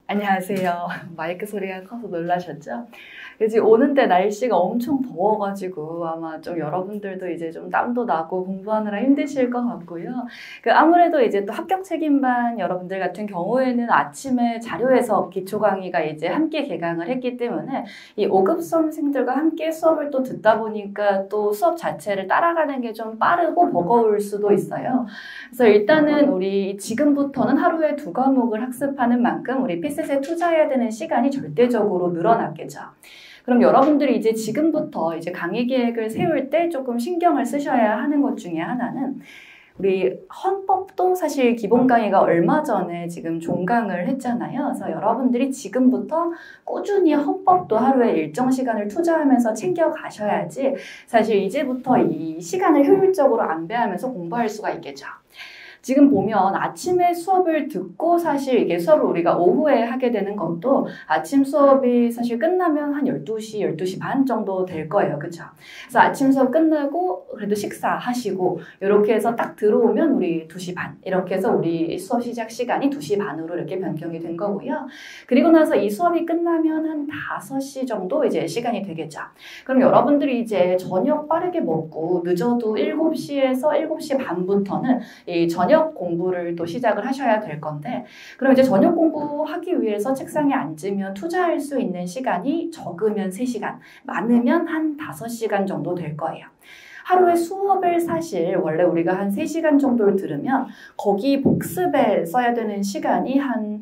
안녕하세요. 마이크 소리가 커서 놀라셨죠? 이제 오는데 날씨가 엄청 더워가지고 아마 좀 여러분들도 이제 좀 땀도 나고 공부하느라 힘드실 것 같고요. 아무래도 이제 또 합격 책임반 여러분들 같은 경우에는 아침에 자료에서 기초 강의가 이제 함께 개강을 했기 때문에 이 5급 수험생들과 함께 수업을 또 듣다 보니까 또 수업 자체를 따라가는 게 좀 빠르고 버거울 수도 있어요. 그래서 일단은 우리 지금부터는 하루에 2과목을 학습하는 만큼 우리 피셋에 투자해야 되는 시간이 절대적으로 늘어났겠죠. 그럼 여러분들이 이제 지금부터 이제 강의 계획을 세울 때 조금 신경을 쓰셔야 하는 것 중에 하나는 우리 헌법도 사실 기본 강의가 얼마 전에 지금 종강을 했잖아요. 그래서 여러분들이 지금부터 꾸준히 헌법도 하루에 일정 시간을 투자하면서 챙겨 가셔야지 사실 이제부터 이 시간을 효율적으로 안배하면서 공부할 수가 있겠죠. 지금 보면 아침에 수업을 듣고 사실 이게 수업을 우리가 오후에 하게 되는 것도 아침 수업이 사실 끝나면 한 12시, 12시 반 정도 될 거예요. 그쵸? 그래서 아침 수업 끝나고 그래도 식사하시고 이렇게 해서 딱 들어오면 우리 2시 반 이렇게 해서 우리 수업 시작 시간이 2시 반으로 이렇게 변경이 된 거고요. 그리고 나서 이 수업이 끝나면 한 5시 정도 이제 시간이 되겠죠. 그럼 여러분들이 이제 저녁 빠르게 먹고 늦어도 7시에서 7시 반부터는 이 저녁 공부를 또 시작을 하셔야 될 건데 그럼 이제 저녁 공부하기 위해서 책상에 앉으면 투자할 수 있는 시간이 적으면 3시간, 많으면 한 5시간 정도 될 거예요. 하루에 수업을 사실 원래 우리가 한 3시간 정도를 들으면 거기 복습에 써야 되는 시간이 한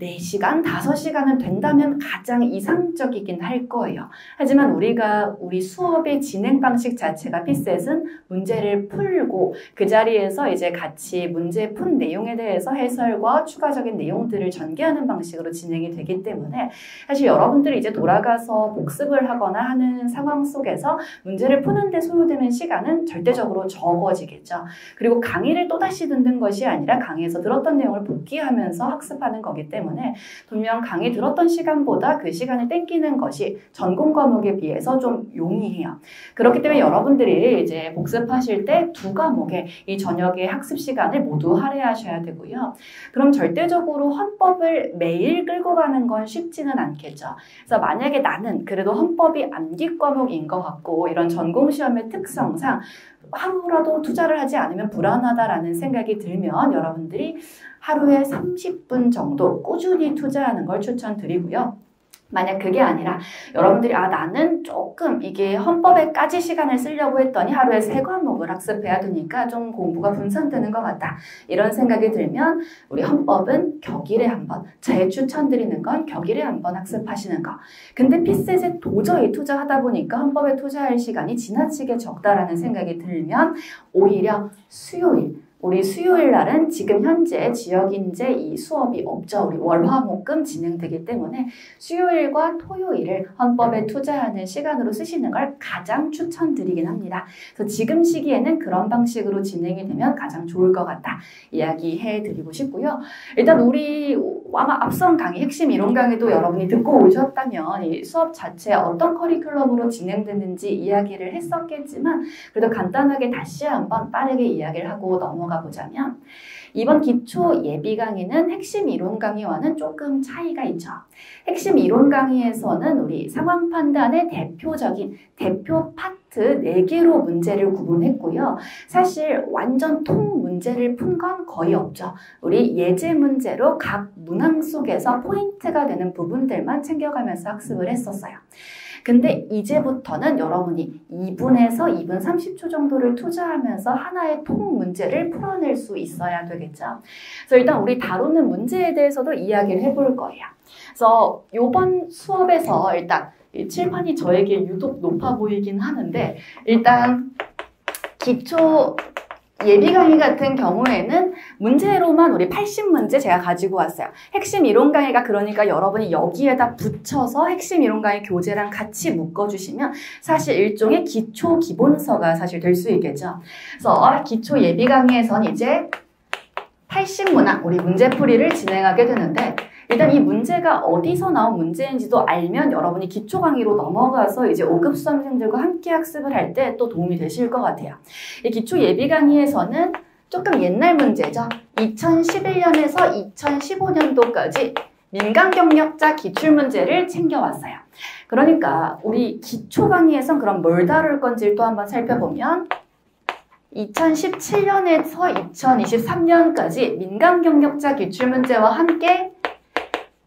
4시간, 5시간은 된다면 가장 이상적이긴 할 거예요. 하지만 우리 수업의 진행 방식 자체가 피셋은 문제를 풀고 그 자리에서 이제 같이 문제 푼 내용에 대해서 해설과 추가적인 내용들을 전개하는 방식으로 진행이 되기 때문에 사실 여러분들이 이제 돌아가서 복습을 하거나 하는 상황 속에서 문제를 푸는 데 소요되는 시간은 절대적으로 적어지겠죠. 그리고 강의를 또다시 듣는 것이 아니라 강의에서 들었던 내용을 복기하면서 학습하는 거기 때문에 분명 강의 들었던 시간보다 그 시간을 땡기는 것이 전공 과목에 비해서 좀 용이해요. 그렇기 때문에 여러분들이 이제 복습하실 때 2과목에 이 저녁에 학습 시간을 모두 할애하셔야 되고요. 그럼 절대적으로 헌법을 매일 끌고 가는 건 쉽지는 않겠죠. 그래서 만약에 나는 그래도 헌법이 암기 과목인 것 같고 이런 전공 시험의 특성상 하루라도 투자를 하지 않으면 불안하다라는 생각이 들면 여러분들이 하루에 30분 정도 꾸준히 투자하는 걸 추천드리고요. 만약 그게 아니라 여러분들이 나는 조금 이게 헌법에까지 시간을 쓰려고 했더니 하루에 3과목을 학습해야 되니까 좀 공부가 분산되는 것 같다. 이런 생각이 들면 우리 헌법은 격일에 한번, 제 추천드리는 건 격일에 한번 학습하시는 거. 근데 피셋에 도저히 투자하다 보니까 헌법에 투자할 시간이 지나치게 적다라는 생각이 들면 오히려 수요일, 우리 수요일 날은 지금 현재 지역인재 이 수업이 없죠. 우리 월화목금 진행되기 때문에 수요일과 토요일을 헌법에 투자하는 시간으로 쓰시는 걸 가장 추천드리긴 합니다. 그래서 지금 시기에는 그런 방식으로 진행이 되면 가장 좋을 것 같다. 이야기해 드리고 싶고요. 일단 우리 아마 앞선 강의, 핵심 이론 강의도 여러분이 듣고 오셨다면 이 수업 자체 어떤 커리큘럼으로 진행됐는지 이야기를 했었겠지만 그래도 간단하게 다시 한번 빠르게 이야기를 하고 넘어가 보자면 이번 기초 예비 강의는 핵심 이론 강의와는 조금 차이가 있죠. 핵심 이론 강의에서는 우리 상황 판단의 대표적인 대표 파트 4개로 문제를 구분했고요. 사실 완전 통 문제를 푼 건 거의 없죠. 우리 예제 문제로 각 문항 속에서 포인트가 되는 부분들만 챙겨가면서 학습을 했었어요. 근데 이제부터는 여러분이 2분에서 2분 30초 정도를 투자하면서 하나의 통 문제를 풀어낼 수 있어야 되겠죠. 그래서 일단 우리 다루는 문제에 대해서도 이야기를 해볼 거예요. 그래서 이번 수업에서 일단 칠판이 저에게 유독 높아 보이긴 하는데 일단 기초 예비 강의 같은 경우에는 문제로만 우리 80문제 제가 가지고 왔어요. 핵심 이론 강의가 그러니까 여러분이 여기에다 붙여서 핵심 이론 강의 교재랑 같이 묶어주시면 사실 일종의 기초 기본서가 사실 될 수 있겠죠. 그래서 기초 예비 강의에선 이제 80문항 우리 문제풀이를 진행하게 되는데 일단 이 문제가 어디서 나온 문제인지도 알면 여러분이 기초 강의로 넘어가서 이제 5급 수험생들과 함께 학습을 할 때 또 도움이 되실 것 같아요. 이 기초 예비 강의에서는 조금 옛날 문제죠. 2011년에서 2015년도까지 민간경력자 기출문제를 챙겨왔어요. 그러니까 우리 기초 강의에선 그럼 뭘 다룰 건지 또 한번 살펴보면 2017년에서 2023년까지 민간경력자 기출문제와 함께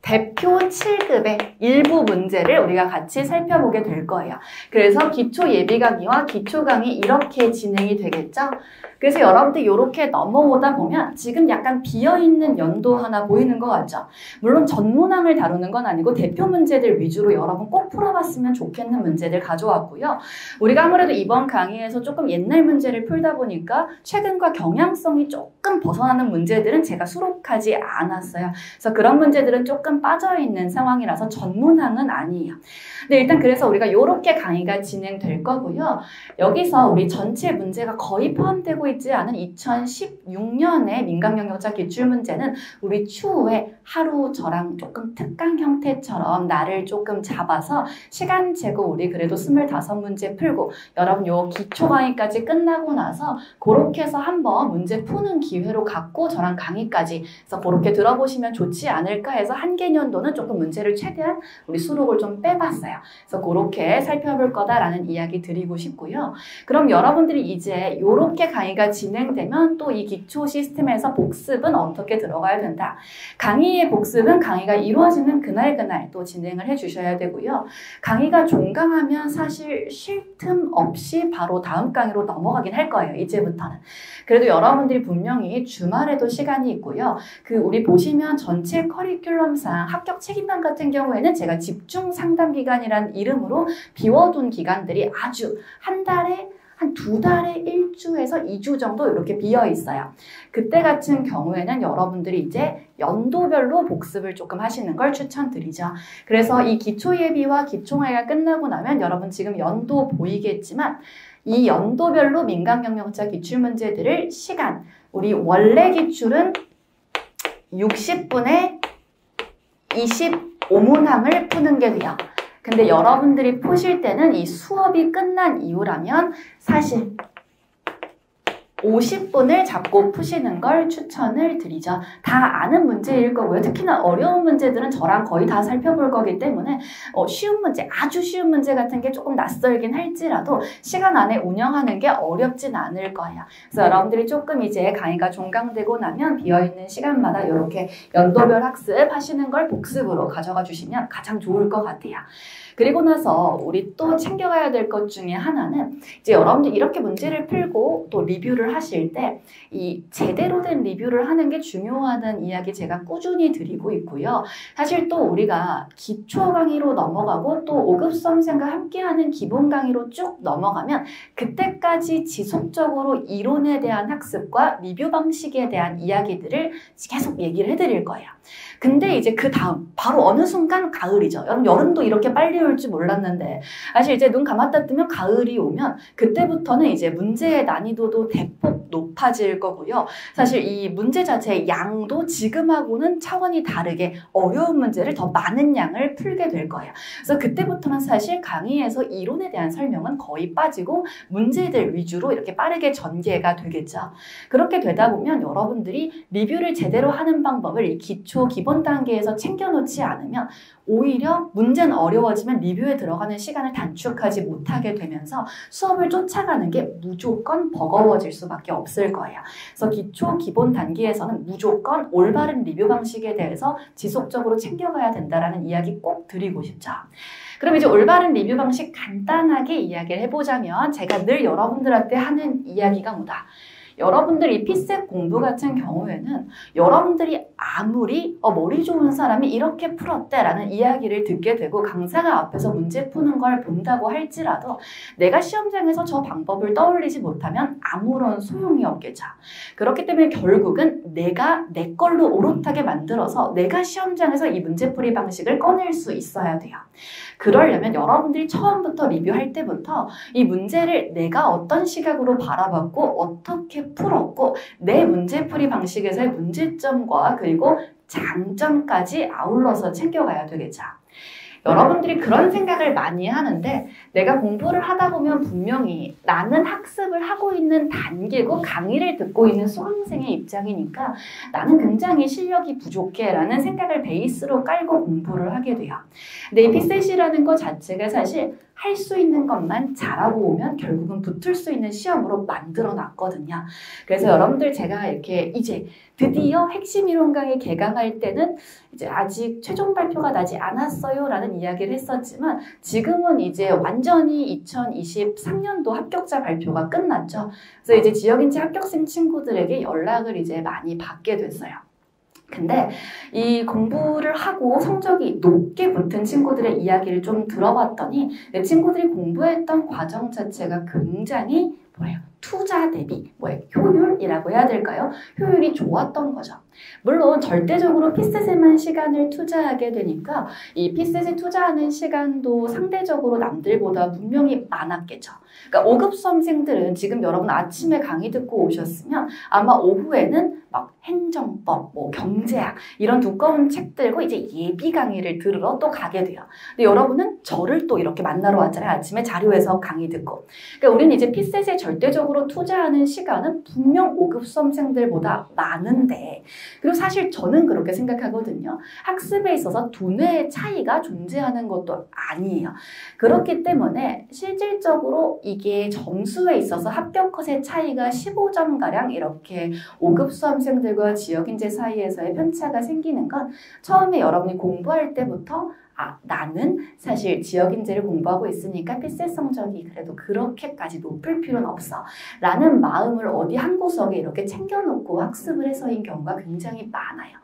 대표 7급의 일부 문제를 우리가 같이 살펴보게 될 거예요. 그래서 기초 예비 강의와 기초 강의 이렇게 진행이 되겠죠. 그래서 여러분들 이렇게 넘어오다 보면 지금 약간 비어있는 연도 하나 보이는 것 같죠? 물론 전문항을 다루는 건 아니고 대표 문제들 위주로 여러분 꼭 풀어봤으면 좋겠는 문제들 가져왔고요. 우리가 아무래도 이번 강의에서 조금 옛날 문제를 풀다 보니까 최근과 경향성이 조금 벗어나는 문제들은 제가 수록하지 않았어요. 그래서 그런 문제들은 조금 빠져있는 상황이라서 전문항은 아니에요. 근데 일단 그래서 우리가 이렇게 강의가 진행될 거고요. 여기서 우리 전체 문제가 거의 포함되고 있지 않은 2016년의 민간경력자 기출문제는 우리 추후에 하루 저랑 조금 특강 형태처럼 날을 조금 잡아서 시간 재고 우리 그래도 25문제 풀고 여러분 요 기초 강의까지 끝나고 나서 그렇게 해서 한번 문제 푸는 기회로 갖고 저랑 강의까지 그래서 그렇게 들어보시면 좋지 않을까 해서 한 개년도는 조금 문제를 최대한 우리 수록을 좀 빼봤어요. 그래서 그렇게 살펴볼 거다라는 이야기 드리고 싶고요. 그럼 여러분들이 이제 요렇게 강의가 진행되면 또 이 기초 시스템에서 복습은 어떻게 들어가야 된다. 강의의 복습은 강의가 이루어지는 그날 또 진행을 해주셔야 되고요. 강의가 종강하면 사실 쉴 틈 없이 바로 다음 강의로 넘어가긴 할 거예요. 이제부터는. 그래도 여러분들이 분명히 주말에도 시간이 있고요. 우리 보시면 전체 커리큘럼상 합격 책임반 같은 경우에는 제가 집중 상담 기간이란 이름으로 비워둔 기간들이 아주 한 달에 한 2달에 1주에서 2주 정도 이렇게 비어 있어요. 그때 같은 경우에는 여러분들이 이제 연도별로 복습을 조금 하시는 걸 추천드리죠. 그래서 이 기초 예비와 기초 강의가 끝나고 나면 여러분 지금 연도 보이겠지만 이 연도별로 민간경력자 기출문제들을 시간, 우리 원래 기출은 60분에 25문항을 푸는 게 돼요. 근데 여러분들이 푸실 때는 이 수업이 끝난 이후라면 사실 50분을 잡고 푸시는 걸 추천을 드리죠. 다 아는 문제일 거고요. 특히나 어려운 문제들은 저랑 거의 다 살펴볼 거기 때문에 쉬운 문제, 아주 쉬운 문제 같은 게 조금 낯설긴 할지라도 시간 안에 운영하는 게 어렵진 않을 거예요. 그래서 여러분들이 조금 이제 강의가 종강되고 나면 비어있는 시간마다 이렇게 연도별 학습하시는 걸 복습으로 가져가 주시면 가장 좋을 것 같아요. 그리고 나서 우리 또 챙겨가야 될 것 중에 하나는 이제 여러분들 이렇게 문제를 풀고 또 리뷰를 하실 때 이 제대로 된 리뷰를 하는 게 중요하다는 이야기 제가 꾸준히 드리고 있고요. 사실 또 우리가 기초 강의로 넘어가고 또 5급 수험생과 함께하는 기본 강의로 쭉 넘어가면 그때까지 지속적으로 이론에 대한 학습과 리뷰 방식에 대한 이야기들을 계속 얘기를 해드릴 거예요. 근데 이제 그 다음 바로 어느 순간 가을이죠. 여름도 이렇게 빨리 올 줄 몰랐는데 사실 이제 눈 감았다 뜨면 가을이 오면 그때부터는 이제 문제의 난이도도 대폭 높아질 거고요. 사실 이 문제 자체의 양도 지금하고는 차원이 다르게 어려운 문제를 더 많은 양을 풀게 될 거예요. 그래서 그때부터는 사실 강의에서 이론에 대한 설명은 거의 빠지고 문제들 위주로 이렇게 빠르게 전개가 되겠죠. 그렇게 되다 보면 여러분들이 리뷰를 제대로 하는 방법을 이 기초 기본 단계에서 챙겨놓지 않으면 오히려 문제는 어려워지면 리뷰에 들어가는 시간을 단축하지 못하게 되면서 수업을 쫓아가는 게 무조건 버거워질 수밖에 없을 거예요. 그래서 기초 기본 단계에서는 무조건 올바른 리뷰 방식에 대해서 지속적으로 챙겨가야 된다는 이야기 꼭 드리고 싶죠. 그럼 이제 올바른 리뷰 방식 간단하게 이야기를 해보자면 제가 늘 여러분들한테 하는 이야기가 뭐다? 여러분들 이 피셋 공부 같은 경우에는 여러분들이 아무리 머리 좋은 사람이 이렇게 풀었대라는 이야기를 듣게 되고 강사가 앞에서 문제 푸는 걸 본다고 할지라도 내가 시험장에서 저 방법을 떠올리지 못하면 아무런 소용이 없겠죠. 그렇기 때문에 결국은 내가 내 걸로 오롯하게 만들어서 내가 시험장에서 이 문제풀이 방식을 꺼낼 수 있어야 돼요. 그러려면 여러분들이 처음부터 리뷰할 때부터 이 문제를 내가 어떤 시각으로 바라봤고 어떻게 풀었고 내 문제풀이 방식에서의 문제점과 그리고 장점까지 아울러서 챙겨가야 되겠죠. 여러분들이 그런 생각을 많이 하는데 내가 공부를 하다 보면 분명히 나는 학습을 하고 있는 단계고 강의를 듣고 있는 수강생의 입장이니까 나는 굉장히 실력이 부족해 라는 생각을 베이스로 깔고 공부를 하게 돼요. 근데 이 피셋이라는 것 자체가 사실 할 수 있는 것만 잘하고 오면 결국은 붙을 수 있는 시험으로 만들어 놨거든요. 그래서 여러분들 제가 이렇게 이제 드디어 핵심 이론 강의 개강할 때는 이제 아직 최종 발표가 나지 않았어요 라는 이야기를 했었지만 지금은 이제 완전히 2023년도 합격자 발표가 끝났죠. 그래서 이제 지역인재 합격생 친구들에게 연락을 이제 많이 받게 됐어요. 근데 이 공부를 하고 성적이 높게 붙은 친구들의 이야기를 좀 들어봤더니 내 친구들이 공부했던 과정 자체가 굉장히 뭐예요? 투자 대비 효율이라고 해야 될까요? 효율이 좋았던 거죠. 물론 절대적으로 피셋에만 시간을 투자하게 되니까 이 피셋에 투자하는 시간도 상대적으로 남들보다 분명히 많았겠죠. 그러니까 5급 수험생들은 지금 여러분 아침에 강의 듣고 오셨으면 아마 오후에는 막 행정법, 경제학 이런 두꺼운 책 들고 이제 예비 강의를 들으러 또 가게 돼요. 근데 여러분은 저를 또 이렇게 만나러 왔잖아요. 아침에 자료에서 강의 듣고. 그러니까 우리는 이제 피셋에 절대적으로 투자하는 시간은 분명 5급 수험생들보다 많은데 그리고 사실 저는 그렇게 생각하거든요. 학습에 있어서 두뇌의 차이가 존재하는 것도 아니에요. 그렇기 때문에 실질적으로 이게 점수에 있어서 합격 컷의 차이가 15점가량 이렇게 5급 수험생들과 지역인재 사이에서의 편차가 생기는 건 처음에 여러분이 공부할 때부터 나는 사실 지역인재를 공부하고 있으니까 피셋 성적이 그래도 그렇게까지 높을 필요는 없어 라는 마음을 어디 한 구석에 이렇게 챙겨놓고 학습을 해서인 경우가 굉장히 많아요.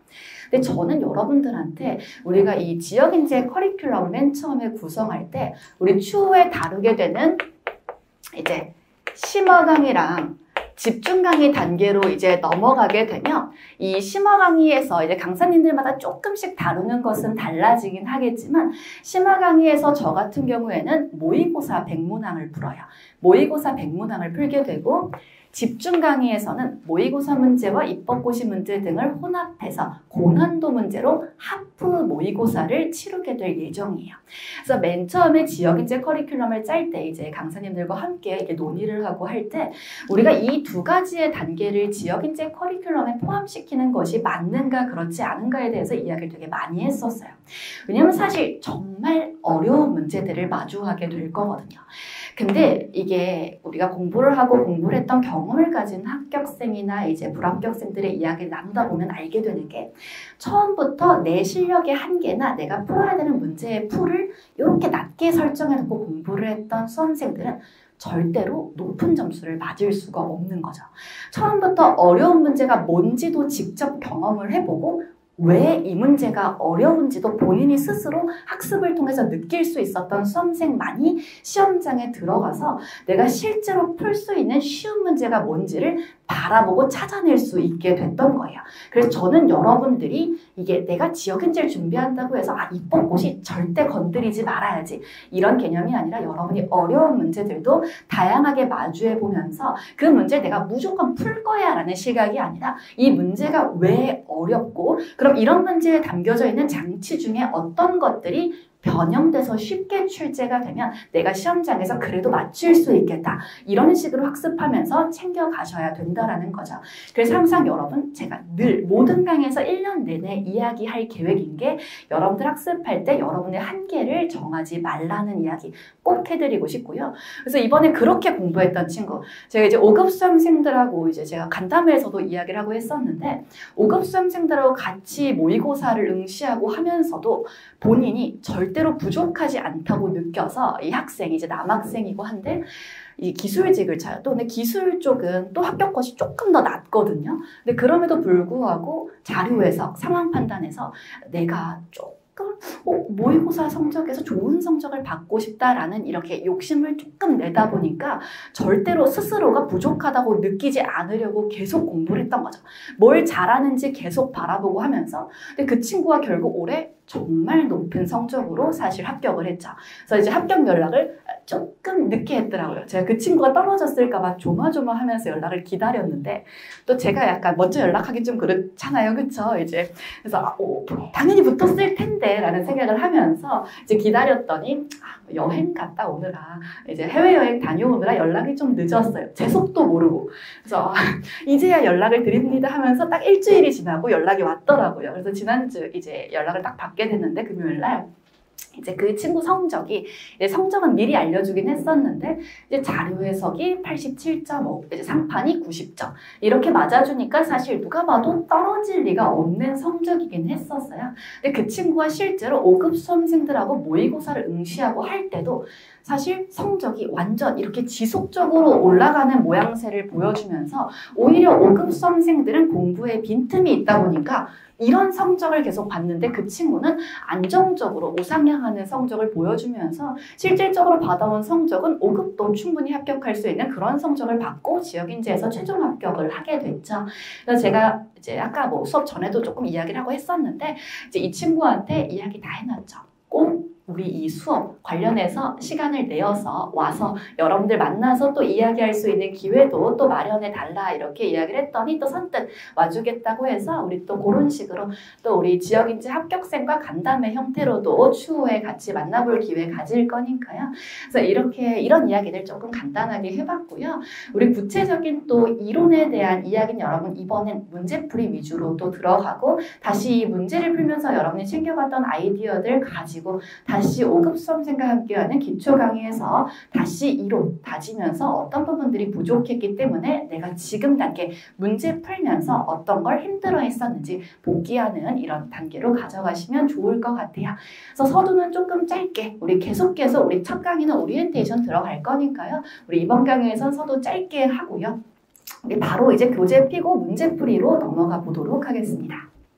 근데 저는 여러분들한테 우리가 이 지역인재 커리큘럼 맨 처음에 구성할 때 우리 추후에 다루게 되는 이제 심화 강의랑 집중 강의 단계로 이제 넘어가게 되면 이 심화 강의에서 이제 강사님들마다 조금씩 다루는 것은 달라지긴 하겠지만 심화 강의에서 저 같은 경우에는 모의고사 100문항을 풀어요. 모의고사 100문항을 풀게 되고 집중 강의에서는 모의고사 문제와 입법고시 문제 등을 혼합해서 고난도 문제로 하프 모의고사를 치르게 될 예정이에요. 그래서 맨 처음에 지역인재 커리큘럼을 짤 때 이제 강사님들과 함께 이렇게 논의를 하고 할 때 우리가 이 두 가지의 단계를 지역인재 커리큘럼에 포함시키는 것이 맞는가 그렇지 않은가에 대해서 이야기를 되게 많이 했었어요. 왜냐면 사실 정말 어려운 문제들을 마주하게 될 거거든요. 근데 이게 우리가 공부를 하고 공부를 했던 경험을 가진 합격생이나 이제 불합격생들의 이야기를 나누다 보면 알게 되는 게 처음부터 내 실력의 한계나 내가 풀어야 되는 문제의 풀을 이렇게 낮게 설정해놓고 공부를 했던 수험생들은 절대로 높은 점수를 맞을 수가 없는 거죠. 처음부터 어려운 문제가 뭔지도 직접 경험을 해보고 왜 이 문제가 어려운지도 본인이 스스로 학습을 통해서 느낄 수 있었던 수험생만이 시험장에 들어가서 내가 실제로 풀 수 있는 쉬운 문제가 뭔지를 바라보고 찾아낼 수 있게 됐던 거예요. 그래서 저는 여러분들이 이게 내가 지역인재를 준비한다고 해서 입법고시 절대 건드리지 말아야지 이런 개념이 아니라 여러분이 어려운 문제들도 다양하게 마주해 보면서 그 문제를 내가 무조건 풀 거야 라는 시각이 아니라 이 문제가 왜 어렵고 그럼 이런 문제에 담겨져 있는 장치 중에 어떤 것들이 변형돼서 쉽게 출제가 되면 내가 시험장에서 그래도 맞출 수 있겠다. 이런 식으로 학습하면서 챙겨가셔야 된다라는 거죠. 그래서 항상 여러분 제가 늘 모든 강의에서 1년 내내 이야기할 계획인 게 여러분들 학습할 때 여러분의 한계를 정하지 말라는 이야기 꼭 해드리고 싶고요. 그래서 이번에 그렇게 공부했던 친구 제가 이제 5급 수험생들하고 이제 제가 간담회에서도 이야기를 하고 했었는데 5급 수험생들하고 같이 모의고사를 응시하고 하면서도 본인이 절대로 부족하지 않다고 느껴서 이 학생이 이제 남학생이고 한데 이 기술직을 차요. 또 근데 기술 쪽은 또 합격 컷이 조금 더 낮거든요. 근데 그럼에도 불구하고 자료 해석, 상황 판단에서 내가 조금 모의고사 성적에서 좋은 성적을 받고 싶다라는 이렇게 욕심을 조금 내다 보니까 절대로 스스로가 부족하다고 느끼지 않으려고 계속 공부를 했던 거죠. 뭘 잘하는지 계속 바라보고 하면서 근데 그 친구가 결국 올해 정말 높은 성적으로 사실 합격을 했죠. 그래서 이제 합격 연락을 조금 늦게 했더라고요. 제가 그 친구가 떨어졌을까봐 조마조마하면서 연락을 기다렸는데 또 제가 약간 먼저 연락하기 좀 그렇잖아요, 그렇죠? 이제 그래서 당연히 붙었을 텐데라는 생각을 하면서 이제 기다렸더니 여행 갔다 오느라 이제 해외여행 다녀오느라 연락이 좀 늦었어요. 제 속도 모르고. 그래서 이제야 연락을 드립니다 하면서 딱 일주일이 지나고 연락이 왔더라고요. 그래서 지난주 이제 연락을 딱 받게 됐는데 금요일날 이제 그 친구 성적이 이제 성적은 미리 알려주긴 했었는데 이제 자료 해석이 87.5, 이제 상판이 90점 이렇게 맞아주니까 사실 누가 봐도 떨어질 리가 없는 성적이긴 했었어요. 근데 그 친구가 실제로 5급 수험생들하고 모의고사를 응시하고 할 때도 사실 성적이 완전 이렇게 지속적으로 올라가는 모양새를 보여주면서 오히려 5급 수험생들은 공부에 빈틈이 있다 보니까 이런 성적을 계속 봤는데 그 친구는 안정적으로 우상향하는 성적을 보여주면서 실질적으로 받아온 성적은 5급도 충분히 합격할 수 있는 그런 성적을 받고 지역인재에서 최종 합격을 하게 됐죠. 그래서 제가 이제 아까 뭐 수업 전에도 조금 이야기를 하고 했었는데 이제 이 친구한테 이야기 다 해놨죠. 꼭 우리 이 수업 관련해서 시간을 내어서 와서 여러분들 만나서 또 이야기할 수 있는 기회도 또 마련해 달라 이렇게 이야기를 했더니 또 선뜻 와주겠다고 해서 우리 또 그런 식으로 또 우리 지역인재 합격생과 간담회 형태로도 추후에 같이 만나볼 기회 가질 거니까요. 그래서 이렇게 이런 이야기들 조금 간단하게 해봤고요. 우리 구체적인 또 이론에 대한 이야기는 여러분 이번엔 문제풀이 위주로 또 들어가고 다시 이 문제를 풀면서 여러분이 챙겨갔던 아이디어들 가지고 다시 5급 수험생과 함께하는 기초 강의에서 다시 이론 다지면서 어떤 부분들이 부족했기 때문에 내가 지금 단계 문제 풀면서 어떤 걸 힘들어 했었는지 복귀하는 이런 단계로 가져가시면 좋을 것 같아요. 그래서 서두는 조금 짧게 우리 계속해서 우리 첫 강의는 오리엔테이션 들어갈 거니까요. 우리 이번 강의에선 서두 짧게 하고요. 우리 바로 이제 교재 피고 문제풀이로 넘어가 보도록 하겠습니다.